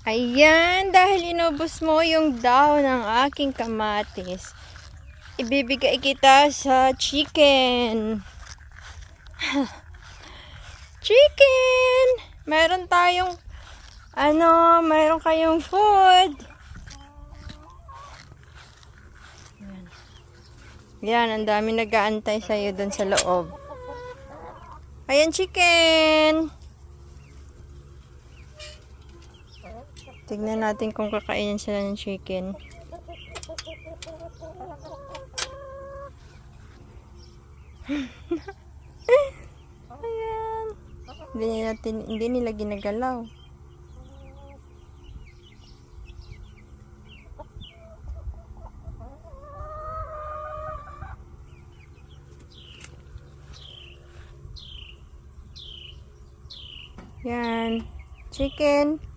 Ayan, dahil inubos mo yung dahon ng aking kamatis, ibibigay kita sa chicken. Chicken! Meron tayong, meron kayong food. Yan, ang dami nag-aantay sa'yo dun sa loob. Ayan, chicken! Tignan natin kung kakainin sila ng chicken. Ayan. Hindi nila ginagalaw. Yan. Chicken.